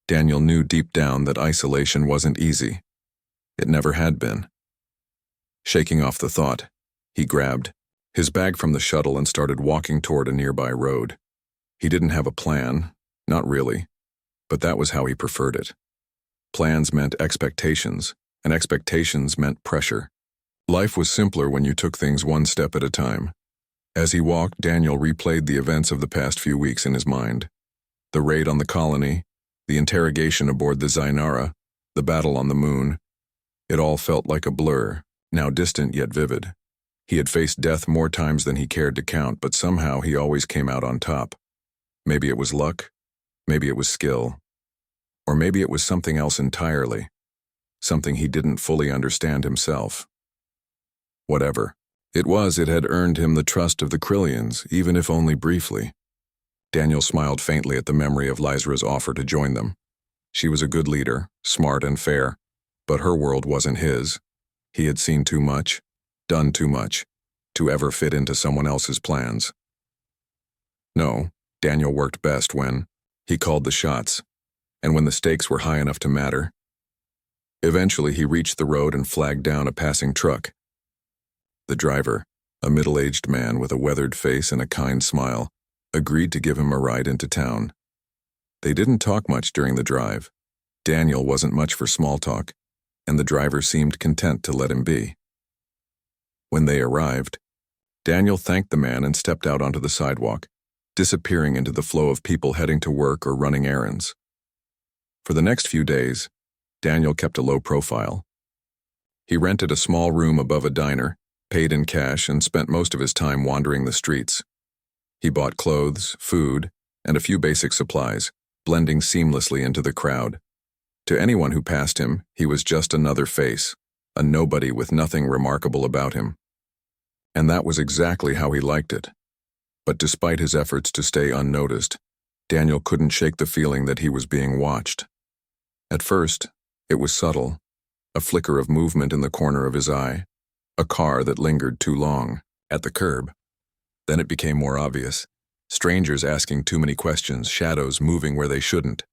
Daniel knew deep down that isolation wasn't easy. It never had been. Shaking off the thought, he grabbed his bag from the shuttle and started walking toward a nearby road. He didn't have a plan, not really, but that was how he preferred it. Plans meant expectations, and expectations meant pressure. Life was simpler when you took things one step at a time. As he walked, Daniel replayed the events of the past few weeks in his mind. The raid on the colony, the interrogation aboard the Zainara, the battle on the moon. It all felt like a blur, now distant yet vivid. He had faced death more times than he cared to count, but somehow he always came out on top. Maybe it was luck, maybe it was skill, or maybe it was something else entirely, something he didn't fully understand himself. Whatever it was, it had earned him the trust of the Krillians, even if only briefly. Daniel smiled faintly at the memory of Lysra's offer to join them. She was a good leader, smart and fair, but her world wasn't his. He had seen too much, done too much, to ever fit into someone else's plans. No, Daniel worked best when he called the shots, and when the stakes were high enough to matter. Eventually he reached the road and flagged down a passing truck. The driver, a middle-aged man with a weathered face and a kind smile, agreed to give him a ride into town. They didn't talk much during the drive. Daniel wasn't much for small talk, and the driver seemed content to let him be. When they arrived, Daniel thanked the man and stepped out onto the sidewalk, disappearing into the flow of people heading to work or running errands. For the next few days, Daniel kept a low profile. He rented a small room above a diner, paid in cash, and spent most of his time wandering the streets. He bought clothes, food, and a few basic supplies, blending seamlessly into the crowd. To anyone who passed him, he was just another face, a nobody with nothing remarkable about him. And that was exactly how he liked it. But despite his efforts to stay unnoticed, Daniel couldn't shake the feeling that he was being watched. At first, it was subtle, a flicker of movement in the corner of his eye, a car that lingered too long, at the curb. Then it became more obvious. Strangers asking too many questions, shadows moving where they shouldn't.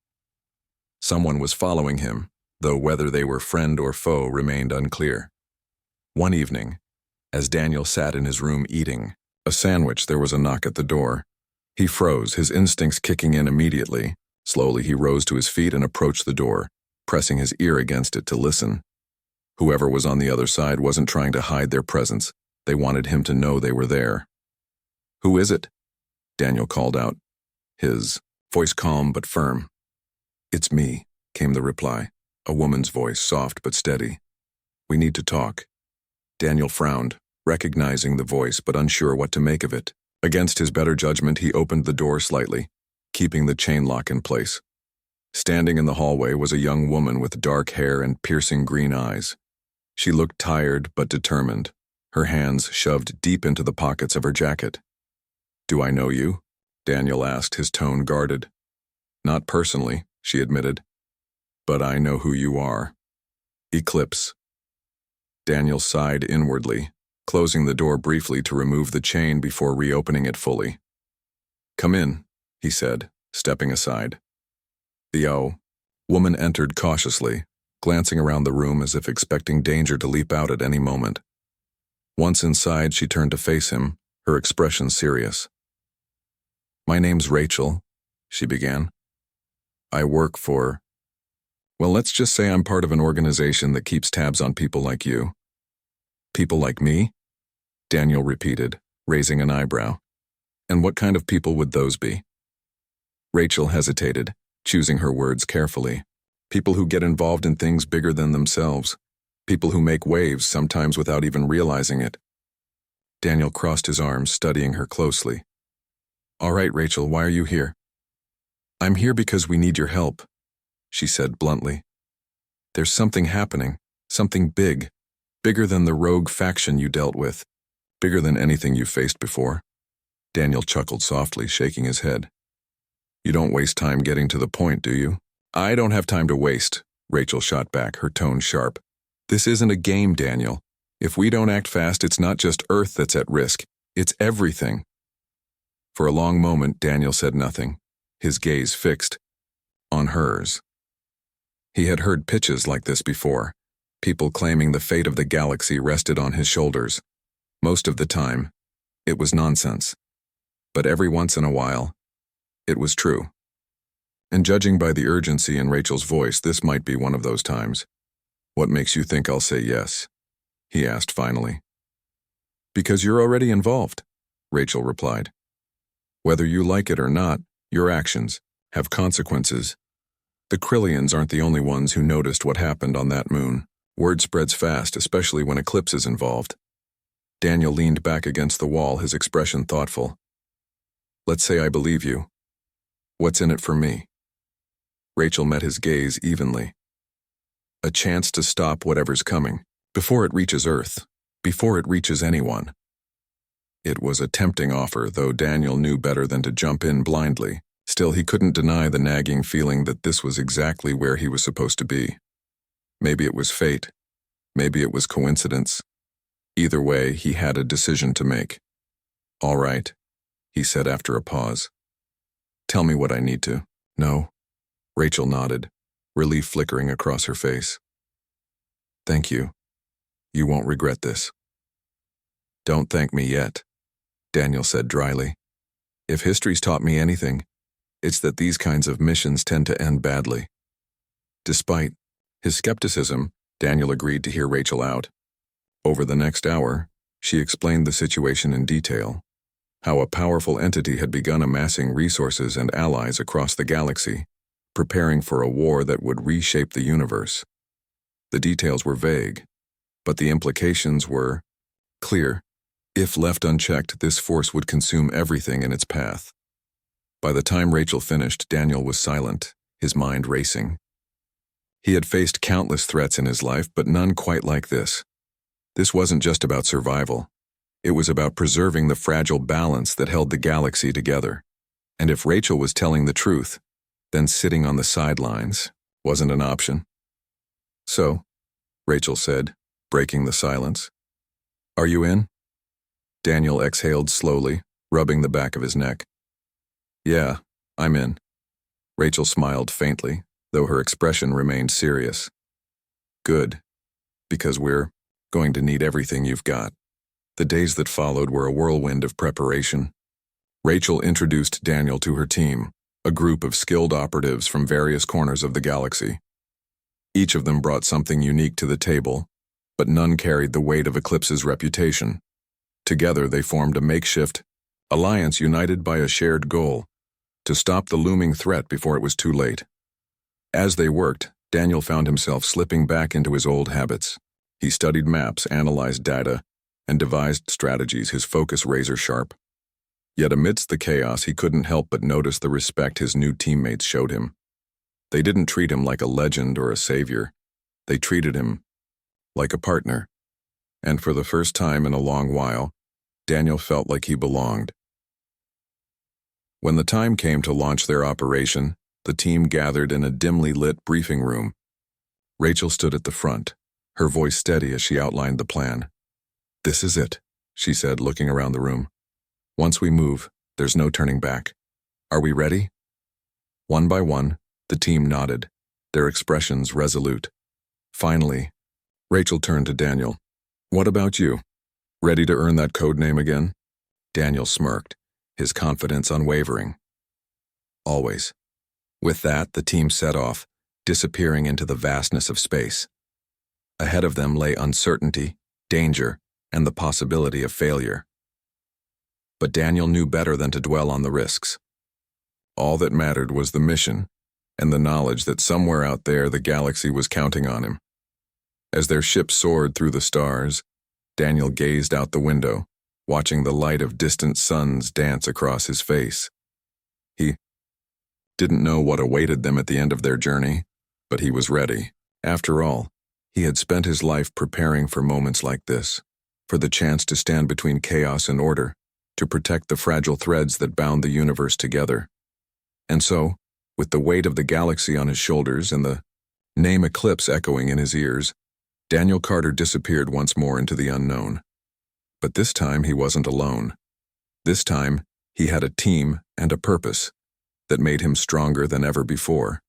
Someone was following him, though whether they were friend or foe remained unclear. One evening, as Daniel sat in his room eating a sandwich, there was a knock at the door. He froze, his instincts kicking in immediately. Slowly he rose to his feet and approached the door, pressing his ear against it to listen. Whoever was on the other side wasn't trying to hide their presence. They wanted him to know they were there. "Who is it?" Daniel called out, his voice calm but firm. "It's me," came the reply, a woman's voice, soft but steady. "We need to talk." Daniel frowned, recognizing the voice but unsure what to make of it. Against his better judgment, he opened the door slightly, keeping the chain lock in place. Standing in the hallway was a young woman with dark hair and piercing green eyes. She looked tired but determined, her hands shoved deep into the pockets of her jacket. "Do I know you?" Daniel asked, his tone guarded. "Not personally," she admitted. "But I know who you are." Eclipse. Daniel sighed inwardly, closing the door briefly to remove the chain before reopening it fully. "Come in," he said, stepping aside. The woman entered cautiously, glancing around the room as if expecting danger to leap out at any moment. Once inside, she turned to face him, her expression serious. "My name's Rachel," she began. "I work for... well, let's just say I'm part of an organization that keeps tabs on people like you." "People like me?" Daniel repeated, raising an eyebrow. "And what kind of people would those be?" Rachel hesitated, choosing her words carefully. "People who get involved in things bigger than themselves. People who make waves, sometimes without even realizing it." Daniel crossed his arms, studying her closely. "All right, Rachel, why are you here?" "I'm here because we need your help," she said bluntly. "There's something happening, something big, bigger than the rogue faction you dealt with, bigger than anything you faced before." Daniel chuckled softly, shaking his head. "You don't waste time getting to the point, do you?" "I don't have time to waste," Rachel shot back, her tone sharp. "This isn't a game, Daniel. If we don't act fast, it's not just Earth that's at risk, it's everything." For a long moment, Daniel said nothing, his gaze fixed on hers. He had heard pitches like this before, people claiming the fate of the galaxy rested on his shoulders. Most of the time, it was nonsense. But every once in a while, it was true. And judging by the urgency in Rachel's voice, this might be one of those times. "What makes you think I'll say yes?" he asked finally. "Because you're already involved," Rachel replied. "Whether you like it or not, your actions have consequences. The Krillians aren't the only ones who noticed what happened on that moon. Word spreads fast, especially when Eclipse is involved." Daniel leaned back against the wall, his expression thoughtful. "Let's say I believe you. What's in it for me?" Rachel met his gaze evenly. "A chance to stop whatever's coming, before it reaches Earth, before it reaches anyone." It was a tempting offer, though Daniel knew better than to jump in blindly. Still, he couldn't deny the nagging feeling that this was exactly where he was supposed to be. Maybe it was fate. Maybe it was coincidence. Either way, he had a decision to make. "All right," he said after a pause. "Tell me what I need to know." Rachel nodded, relief flickering across her face. "Thank you. You won't regret this." "Don't thank me yet," Daniel said dryly. "If history's taught me anything, it's that these kinds of missions tend to end badly." Despite his skepticism, Daniel agreed to hear Rachel out. Over the next hour, she explained the situation in detail, how a powerful entity had begun amassing resources and allies across the galaxy, preparing for a war that would reshape the universe. The details were vague, but the implications were clear. If left unchecked, this force would consume everything in its path. By the time Rachel finished, Daniel was silent, his mind racing. He had faced countless threats in his life, but none quite like this. This wasn't just about survival. It was about preserving the fragile balance that held the galaxy together. And if Rachel was telling the truth, then sitting on the sidelines wasn't an option. "So," Rachel said, breaking the silence, "are you in?" Daniel exhaled slowly, rubbing the back of his neck. "Yeah, I'm in." Rachel smiled faintly, though her expression remained serious. "Good, because we're going to need everything you've got." The days that followed were a whirlwind of preparation. Rachel introduced Daniel to her team, a group of skilled operatives from various corners of the galaxy. Each of them brought something unique to the table, but none carried the weight of Eclipse's reputation. Together they formed a makeshift alliance united by a shared goal: to stop the looming threat before it was too late. As they worked, Daniel found himself slipping back into his old habits. He studied maps, analyzed data, and devised strategies, his focus razor-sharp. Yet amidst the chaos, he couldn't help but notice the respect his new teammates showed him. They didn't treat him like a legend or a savior. They treated him like a partner. And for the first time in a long while, Daniel felt like he belonged. When the time came to launch their operation, the team gathered in a dimly lit briefing room. Rachel stood at the front, her voice steady as she outlined the plan. "This is it," she said, looking around the room. "Once we move, there's no turning back. Are we ready?" One by one, the team nodded, their expressions resolute. Finally, Rachel turned to Daniel. "What about you? Ready to earn that code name again?" Daniel smirked, his confidence unwavering. "Always." With that, the team set off, disappearing into the vastness of space. Ahead of them lay uncertainty, danger, and the possibility of failure. But Daniel knew better than to dwell on the risks. All that mattered was the mission, and the knowledge that somewhere out there the galaxy was counting on him. As their ship soared through the stars, Daniel gazed out the window, watching the light of distant suns dance across his face. He didn't know what awaited them at the end of their journey, but he was ready. After all, he had spent his life preparing for moments like this, for the chance to stand between chaos and order, to protect the fragile threads that bound the universe together. And so, with the weight of the galaxy on his shoulders and the name Eclipse echoing in his ears, Daniel Carter disappeared once more into the unknown. But this time he wasn't alone. This time, he had a team and a purpose that made him stronger than ever before.